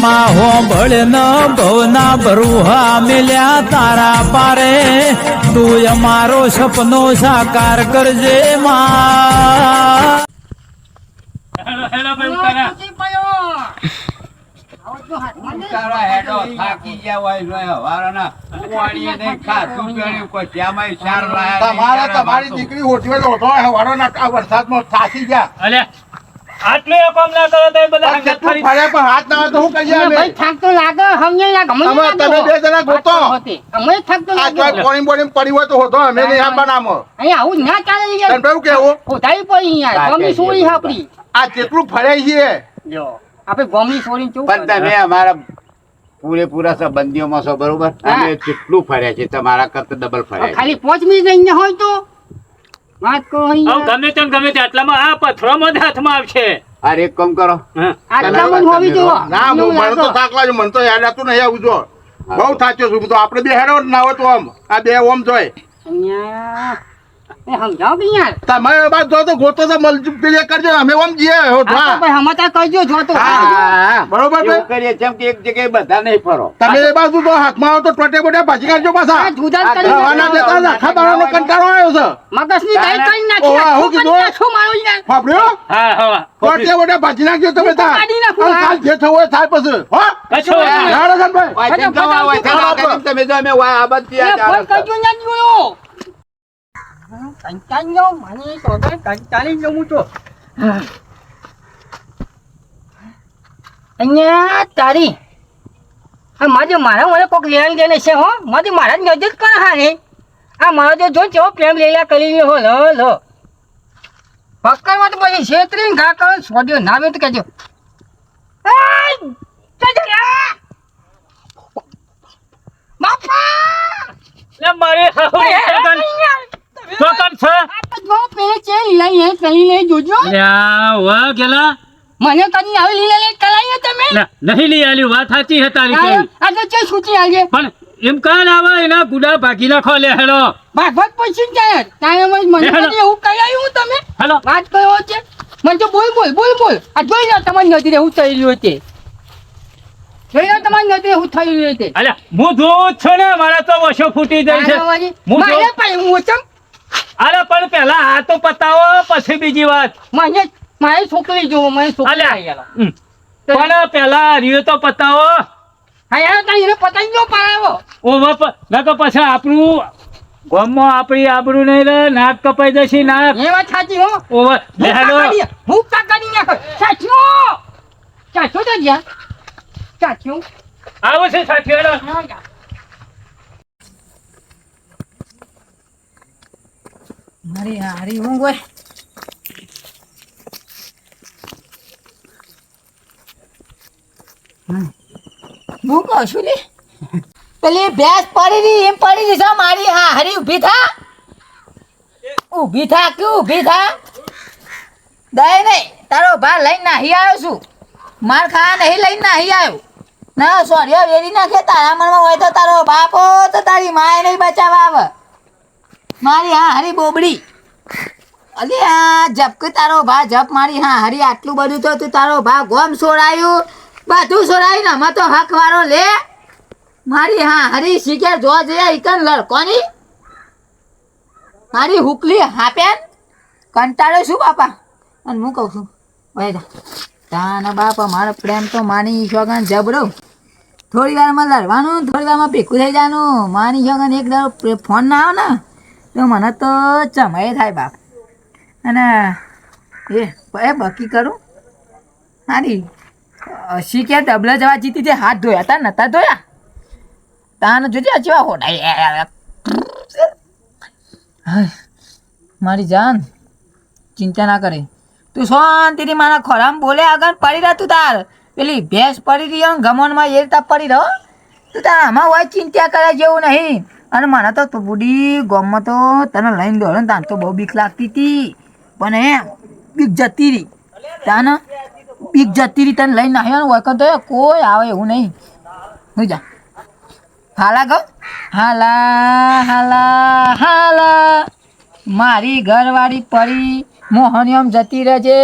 માં હોંભળ ન ભવના ભરુહા મિલ્યા તારા પારે તું અમારો સપનો સાકાર કરજે માં. તમારી દીકરી ઓછવે વરસાદમાં થાકી ગયા. આટલું એ કામ ના કરો તો એ બધા હંગાત કેટલું ફરી- ફર્યા પણ હાથ ના આવે તો શું કરીએ અમે? ભાઈ થાક તો લાગે હમને લાગે અમને તમે લાગે. બે જણા ગોતો. અમે થાક તો આ લાગે ચોય પોણી બોણી પડી હોય તો હોતો અમે નહીં આપવાના આમાં. અહીંયા આવું ના ચાલે યાર. તને ભાઈ કેવું કોઠાઈ પડી યાર ગમી સોરી આપડી આ જેટલું ફર્યા છીએ જો આપણે ગમી સોરી ચૂપ પણ તમે અમારા પૂરેપૂરા સંબંધીઓમાં છો બરોબર અમે કેટલું ફર્યા છે તમારા કરતા ડબલ ફર્યા છે. ખાલી 5 મિનિટ અહીંયા હોય તો વાત કહો આવું અહીંયા ગમે તેમ ગમે તે આટલામાં આ પથ્થરોમાં જ હાથમાં આવશે. અરે એક કામ કરો હા. આટલામાં જ હોવી જો ના મને તો થાક લાગ્યો મને તો યાદ આવતું નહીં આવું જો બહુ થાચ્યો છું તો આપણે બે હેરો ના હોય તો આમ આ બે ઓમ જોય અહીંયા એ સમજાવ બી યાર તમે બાદ જો તો ગોતો તો મલજુબ પેલી કરજો અમે ઓમ જીએ આ તો ભાઈ સમાચાર કરજો જો તો હા, બરોબર એવું ભાઈ કરીએ જેમ કે એક જગ્યાએ બધા નહીં ફરો. તમે એ બાજુ તો હાથમાં આવો તો ટોટે બોટે ભાજી કાઢજો પાછા આ જુદા કરી રવાના દેતા જ આખા દાડાનો કંટાળો આવ્યો છે મગજની દાઈ કરી નાખી ઓવા, આખું હું કરી કીધું? નાખું મારું યાર ફાફડ્યો હા હા ટોટે બોટે ભાજી નાખજો તમે હું તો કાઢી નાખું, અને કાલ જે થવું હોય થાય પછી હો કશો વાંધો નહીં. યાર રગનભાઈ વાંચીને જવા હોય તો ના કરીને તમે જો અમે આ બાજુ એ ત્યાં ફોન કરજો ના જોયો કંટાળ્યો મને તો હવે કંટાળી જવું તો અહીંયા તારી આ મારે મને કોક લેણ દેને છે હો મારા નજર કર હા રે આ મારો જો જો કેવો પ્રેમ લેલા કરી હો લો લો પકડવા તો પછી છેતરીને ઘા કરો છોડ્યો ના આવે તો કહેજો બાપા લે મારી હાહુડી સગન ચોકન છે. લે આ વાહ ગેલા. મને કદી આવી લીલા લે કરાયો તમે લે, નહીં લઈ આલ્યું વાત સાચી છે તારી કેવી. આ તો ચે છૂટી આગે પણ એમ કાન આવે એના ગુડા ભાગી નાખો લે હેડો ભાગવત પછી જાય તારે મને કદી એવું કરાયું તમે હેલો. વાત કયો છે મને તો બોલ આ જોઈ લો તમારી નજરે હું થઈ રહ્યો છે જોઈ લો તમારી નજરે હું થઈ રહ્યો છે અલ્યા હું જોઉં જ છું ને મારા તો વશો ફૂટી જાય છે. હું મારે જોઉં- પણ હું ચમ અરે પણ પેલા આ તો પતાવો પછી બીજી વાત. મારી છોકરી જોવો મને છોકરી અલ્યા આવી ગયેલા. હમ. પણ પેલા રીયો તો પતાવો હા યાર તારી એને પતાઈ ગયો પાડો ઓવા ના તો પછી આપણું ગામમાં આપણી આબરૂ નહીં રહે નાક કપાઈ જશે નાક એ વાત સાચી હો ઓવા લે હેડો હું કાકાની નાખો સાચો તો જ્યાં સાચો આવો છે સાથી હેડો મારી હારી ઊંઘ હોય હું કહું છું લે પેલી ભેંસ પડી રહી એમ પડી રહી છે મારી હા હરી ઊભી થા કે ઊભી થા દે નહીં તારો ભા લઈને નાહી આવ્યો છું માર ખા નહીં લઈને નાહી આવ્યો ના સોરી વેરી નાખે તારા મનમાં હોય તો તારો બાપો તો તારી માએ નહીં બચાવવા આવે મારી હા હરી બોબડી અલી આ જપ તારો ભા જપ મારી હા હરી આટલું બધું તો તું તારો ભા ગોમ સોરાયું બધું સોરાયું ને અમે તો હક વાળો લે મારી હા હરી શીખ્યા જો જઈએ ઇકન લડકોની મારી હુકલી હાપેન કંટાળો શું બાપા અને હું કહું છું ભાઈ તાના બાપા મારો પ્રેમ તો માની શોગન જબરો થોડી વારમાં લડવાનું થોડી વારમાં ભેગું થઈ જવાનું માની શોગન એક દાડો ફોન ના આવે ને તો મને તો ચમાય થાય બાપ અને એ બાકી કરું હારી શીખ્યા ડબલા જવા જીતી તે હાથ ધોયા તા નતા ધોયા તાને જોજે અચવા હોડાય મારી જાન ચિંતા ના કરે તું શાંતિથી મારા ખોરામાં બોલે આગળ પડી રહે તું તાર પેલી ભેંસ પડી રહી હોય ગમનમાં એ રીતે પડી રહો તું તાર આમાં હોય ચિંતા કરે જેવું નહીં અને મને તો બુડી ગમમાં તો તને લઈને દોડે ને તાને તો બહુ બીક લાગતી હતી પણ એ બીક જતી રહી તાને બીક જતી રહી તને લઈને આવ્યો ને વખત તો કોઈ આવે એવું નહીં હું જા હાલા ગો હાલા મારી ઘરવાળી પડી મોહનિયમ જતી રહેજે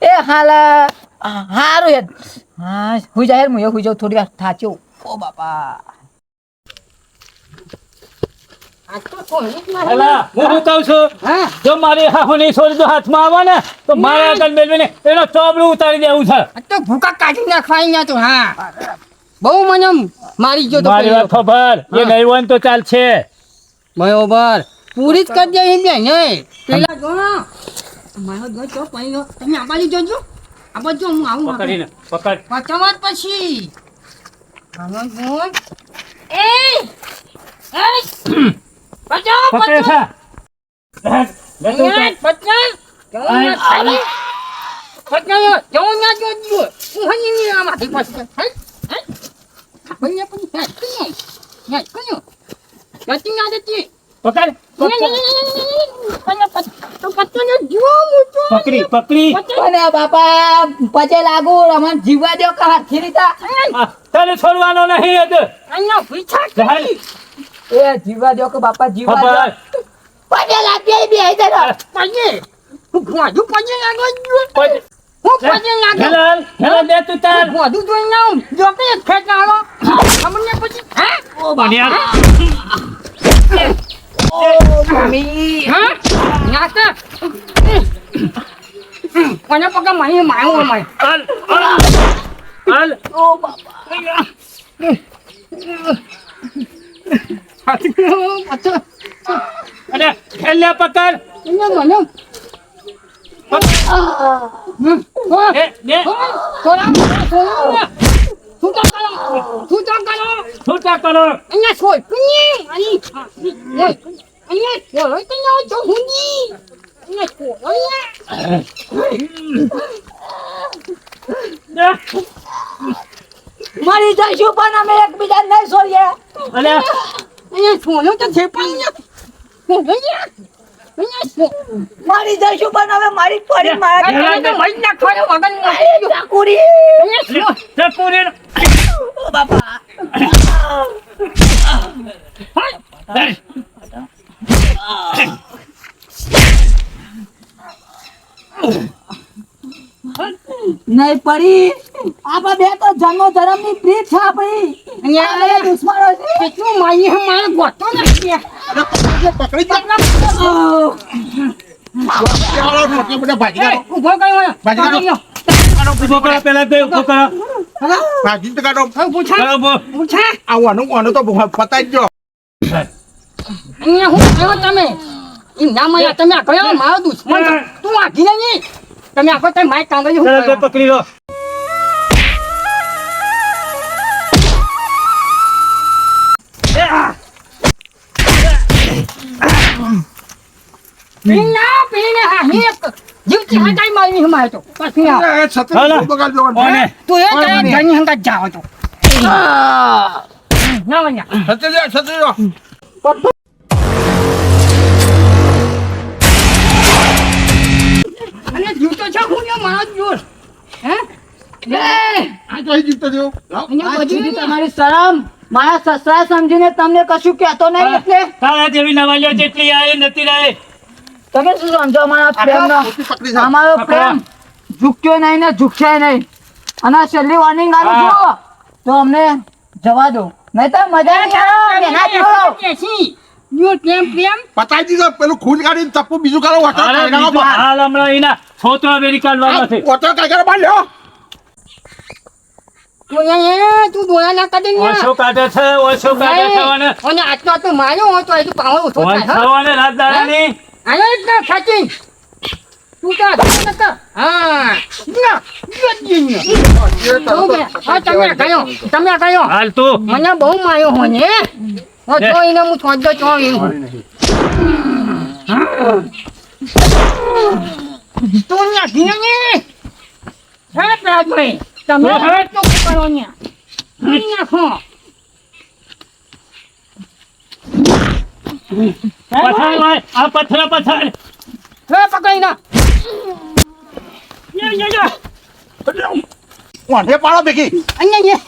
એ હાલા હારું યાર હા હુઈ જા યાર હું હુઈ જાઉં થોડી વાર થાચ્યો ઓ બાપા અલા, હું શું કહું છું જો મારી હાહુની છોડી જો હાથમાં આવે ને તો મારે આગળ મેળવીને એનો ચોબડું ઉતારી દેવું છે તો ભૂકા કાઢી નાખવાય ના તો હા બહુ મને મારી ગયો તો મારી વાત ખબર એ નહીં હોય ને તો ચાલશે બરોબર પૂરી જ કરી દે એમ બે ને પેલા જો ના મારો જો ચો પાણી તમે આ બાજુ જોજો આ બાજુ હું આવું પકડીને પકડ પચાવત પછી આનો ફોન એ બચાવ પકડે છે લે તું ઉતાર. બચાવ બચાવ જો ના જોજો હું હની ની આમાંથી પછી હે હે ભૈયા પણ હે કયો ગતિ ના દેતી પકડ પકડી પકડી અને બાપા પચે લાગુ રમણ જીવવા દો કે હાથી રીતા આ, તને છોડવાનો નહીં હજુ. ચાલ. એ જીવવા દો કે બાપા જીવવા દો ખબર પચે લાગી બે જરા હેલાલ, હેલાલ દે તું તાર બન્યા. મને પગા મારી માયો માય હાલ, હાલ, હાલ. અરે ખેલ્યા પકડ એ, દે. છૂટા કરો દે. મરી જઈશું પણ અમે એકબીજા નહીં છોડીએ અરે મરી જઈશું પણ હવે મારી પડી મારા ચાકુરી તે પૂરી ઓ બાપા નહીં પડી આપણા બે તો જન્મ ધર્મ ની પ્રીત છે આપણી આપણે દુશ્મનો છે પકડી બધા ભાજી કાઢો ઉભો કરો પેલા તો ઉભો કરો ભાજી તો કાઢો કરો ઉભો. આવાનું તો પતાઈ જ જો તમે કયો મારો દુશ્મન તું આખી નહીં તમે આખો તમે માઇક કાંગળી ચાલો, તો પકડી લો જીવતી હટાઈ મારી હમાય તો પછી આ હાલો. કોને? તું એ તારા ઘરની હંગાત જાવ તો ના વન્યા અને જીવતો છે હું ને મારો જોર હે આ જીધી તમારી શરમ મારા સસરા સમજીને તમને કશું કહેતો નહીં એટલે તારા જેવી નવાલીઓ જેટલી આવી નથી રહે તમે શું સમજો અમારા પ્રેમનો પકડી છે અમારો પ્રેમ ઝૂક્યો નહીં ને ઝૂકશે નહીં અને છેલ્લી વોર્નિંગ આલું છું તો અમને જવા દો નહીં તો મજા નહીં આવે બેના છોડો પ્રેમ પ્રેમ પતાઈ દીધો પેલું ખૂન કાઢીને ચપ્પુ બીજું કાઢો અરે બીજું હાલ હમણાં એના છોતરો વેરી કાઢવાનો છે ઓટો કઈ કરે બાંધ્યો તું દોયા ના કાઢે ને ઓછો કાઢે છે ઓછો કાઢે છે અને અને આટલો તો માર્યો હોય તો એ પાવર ઓછો થાય વંશાઓ અને રાજદારાની આયો એક ના ખાચી તું કા નકા હા ના તમે કયો હાલ તું મને બહુ માર્યો હોય ને ઓ તો એને હું છોડતો છો એવું તું ના ધીને ને હે ભાઈ તમે હવે તો કરો ને નાખો પછાડ ભાઈ આ પથ્થર પછાડ હે પકડી ના વાંધે પાડો ભેગી અહીંયા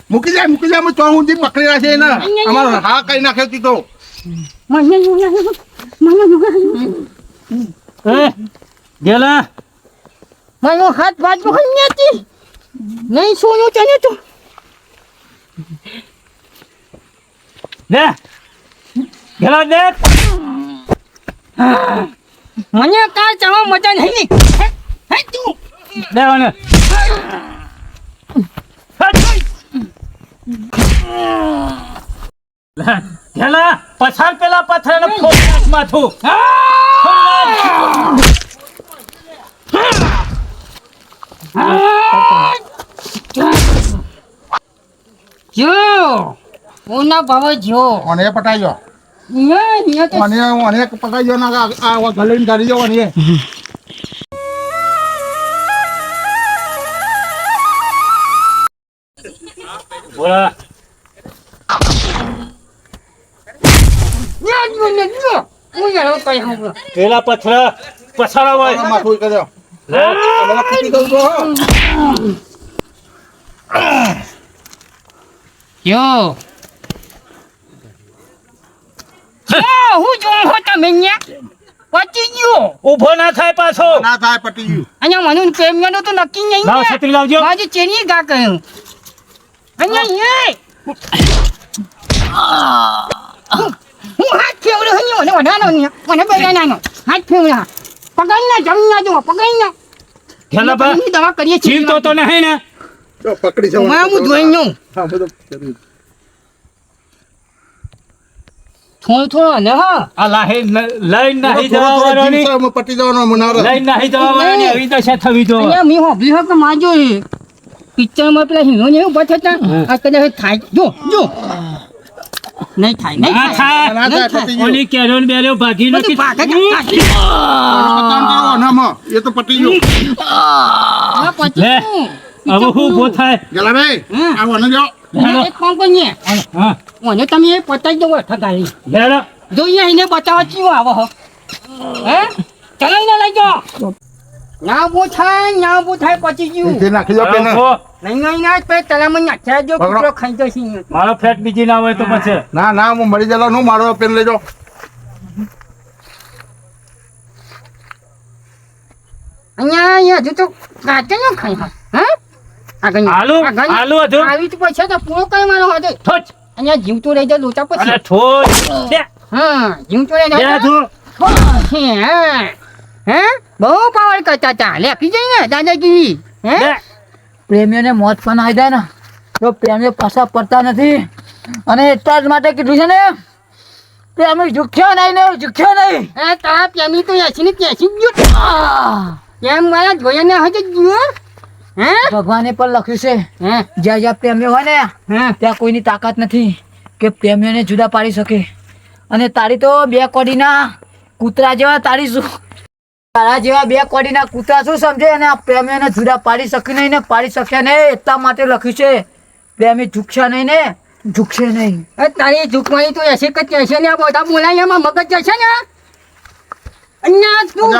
મૂકી જાય હું ચોણ ઊંધી પકડી રાખે ને અમારો હા કઈ નાખે તો મને એ ગેલા મારો હાથ બાજુ હોય નથી નહીં સોનું તને તો લે ગેલા દે મને કાલ ચાલો મજા નહીં હે તું લે મને ગેલા પછાડ પેલા પથરાને ફોડ નાખ માથું જો ઓના ભાવ જો અને એ પટાઈ ગયો ને તો અને પટાઈ ગયો ના આ ગલીને ધરી જવો ને બોલા હું યાર કઈ હું પેલા પથરા પછાડા હોય માથું કર્યો લે પીટી દઉં તો Yo. હું જોઉં હો તમે ન્યા પતી ગયો ઊભો ના થાય પાછો ના થાય પટી ગયું અહીંયા મને પ્રેમિયાનો તો નક્કી નહીં લાવ છત્રી લાવજો માજી ચેની ગા કહ્યું અહીંયા એ હું હાથ ફેવડ્યો હન્યો મને વડાનો ને મને બેડાનો હાથ ફેવડા પગાઈના જમીના જો પગાઈના ગેલા બા ની દવા કરીએ છીએ જીવતો તો નહીં ને તો પકડી જવાનું માં હું જોઈ નો હા બધું કર્યું. થોડો ને હા આ લાહી લઈને નહીં થોડો થોડો જવાની દિવસમાં પટી જવાનો મનારો લઈને નહીં જવાની એવી દશા થવી જો અહીંયા મી હોબલી હક માજો એ પિક્ચરમાં પેલા હીરો ને એવું બતાતા આ કદાચ થાય જો નહીં થાય નહીં ના થાય ના થાય પટી ગયું ઓલી કેરોન બેરો ભાગી બધું નથી પાકા પતાણ કરો અનામાં એ તો પટી ગયું આ પછી લે હવે હું ઊભો થાય ગેલા ભાઈ આ વને જો એક કામ કરીએ હા મને તમે એ પતાઈ દો ઠગાઈ લેડો જોઈએ એને બતાવવા ચીવો આવો હો હે ચલાઈને લઈ જાઓ ના બો થાય પછી ગયું તે નાખી દો પેલા ઊભો. નહીં ના પે તલામાં નાખ્યા જો પકડો. કૂતરો ખાઈ જશે મારો ફેટ બીજી ના હોય તો પછી ના ના હું મરી જલો હું મારો પેન લઈ જાઓ અહીંયા હજુ તો કાચે ન ખાઈ હા આગળ આલુ હતું આવી તો પછી તો પૂરો કઈ મારો હતો ઠોચ અહીંયા જીવતો રહી જાય લોચા અને પછી ઠોચ દે હા જીવતો રહી દે જાય તું હે બહુ પાવર કરતા હતા લેખી જઈએ દાદાગીરી હે દે પ્રેમીઓને મોત પણ આવી જાય ને તો પ્રેમીઓ પાછા પડતા નથી અને એટલા જ માટે કીધું છે ને પ્રેમી ઝૂક્યો નહીં ને ઝૂક્યો નહીં એ તારા પ્રેમી તો એસી ને ત્યાસી ગયો એમ મારા જોયા ને હજુ ગયો હે ભગવાને પણ લખ્યું છે હે જ્યાં જ્યાં પ્રેમીઓ હોય ને હે ત્યાં કોઈની તાકાત નથી કે પ્રેમીઓને જુદા પાડી શકે અને તારી તો બે કોડીના કૂતરા જેવા તારા જેવા બે કોડીના કૂતરા શું સમજે અને આ પ્રેમીઓને જુદા પાડી શકી નહીં ને પાડી શક્યા નહીં એટલા માટે લખ્યું છે પ્રેમી ઝૂકશે નહીં ને ઝૂકશે નહીં એ તારી ઝુકવાની તો એસી કે ત્યાસી ને આ બધા બોલાય એમાં મગજ જશે ને અહીંયા તું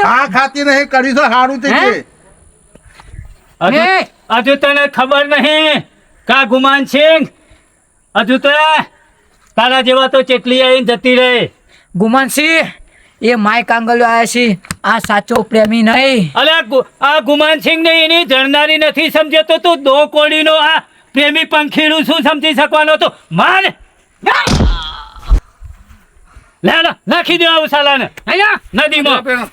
આ ખાતી નહીં કરી તો સારું થઈ છે હજુ તને ખબર નહીં કા ગુમાન સિંહ હજુ તો તારા જેવા તો ચેટલી આવીને જતી રહે ગુમાનસિંહ એ માય કાંગલ્યો આવ્યા છે આ સાચો પ્રેમી નહીં અલે આ ગુમાન સિંહ ને એની જણનારી નથી સમજતો તું દો કોડીનો આ પ્રેમી પંખીડું શું સમજી શકવાનો તો માર લે નાખી દે આવું સાલાને અહીંયા નદીમાં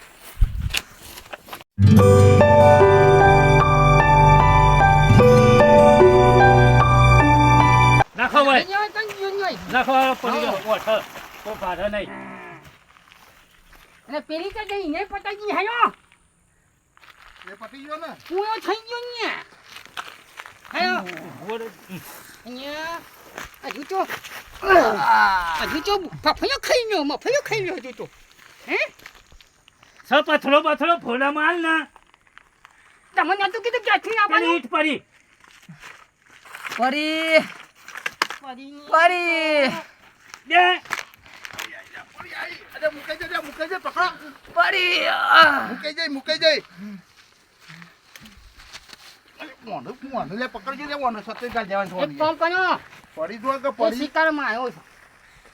નાખો ભાઈ નાખો પડી ગયો ઓઠ તો ભારે નહીં અને પેલી તો જઈ ને પતાજી હાયો પટી ગયો ને પૂરો થઈ ગયો ને હાયો અહીંયા હજુ તો ફફલો ખાઈ ગયો મફલો ખાઈ ગયો હજુ તો હે સ પથરો ફોડા માલ ના તમને નતું કીધું ક્યાંથી ના પેલી ઈટ પડી પરી પરી દે મુકાઈ જાય પકડો પરી મુકાઈ જાય મોઢું લે પકડજો લે મોઢું સત્ય ગાલ જવાનું એક કામ કરો પડી દો કે એ પડી શિકાર માં આવ્યો છે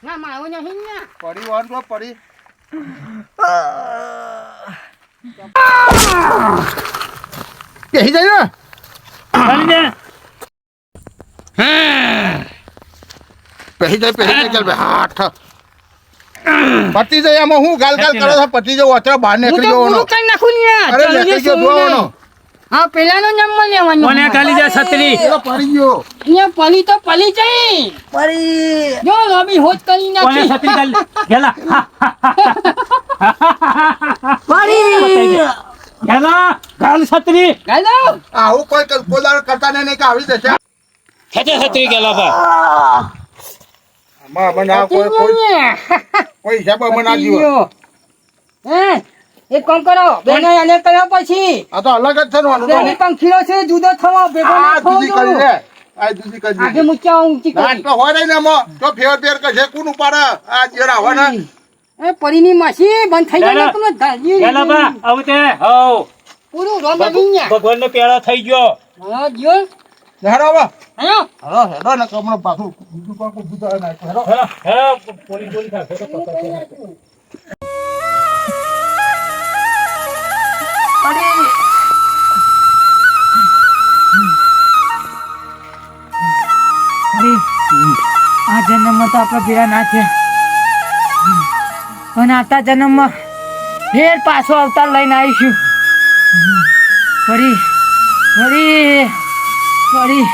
ના માં આવ્યો નહીં ને પડી વાર દો પડી બેસી જાય ને ચાલી જા. પહેરી જાય ચાલ ભાઈ હાથ પતી જાય આમાં હું ગાલ ગાલ કરો છો પતી જાવ અત્યારે બહાર હું નીકળી તો જવાનો પૂરું કરી નાખું ને યાર. અરે જલ્દી નીકળી ગયો સુઈ જોવાનો ને. હા પેલાનો નંબર લેવાનો કોને ખાલી જા છત્રી પેલો પડી ગયો અહીંયા પલી તો પલી જઈ પરી જો લોબી હોત કરી કોને નાખી છત્રી ગાલ ગેલા પરી ગેલા ગાલ છત્રી ગાલો આવું કોઈ કોદાળ કરતા નહીં કે આવી જશે ખેંચે છત્રી ગેલા બા આમાં મને આ કોઈ હિસાબ મને આ જીવો એક કામ કરો બેનો એને કર્યો પછી આ તો અલગ જ છે ને આનું તો. બેની પંખીઓ છે જુદો થવા ભેગો આ ના થવો જુદી કરી જોઈએ. લે આ જુદી કરી આગે દે મૂક્યા ઊંચી નાચ કરી તો હોય નહીં ને એમાં તો ફેર ફેર કરશે કોનું પાડે આ જેરા આવે ને એ પરીની માસી બંધ થઈ જાય તમે ગેલા બા આવું તે હવ પૂરું રોમ બની ભગવાન નો પેળો થઈ ગયો હા જો હેડો હવે આયો હેડો હેડો ને કમરો પાછું બીજું કોઈ ઊભું થાય ના હેડો હે પોલી પોલી થશે તો પકડ. આ જન્મમાં તો આપણા ભેળા ના થયા અને આવતા જન્મમાં ફેર પાછો અવતાર લઈને આવીશું ફરી ફરી ફરી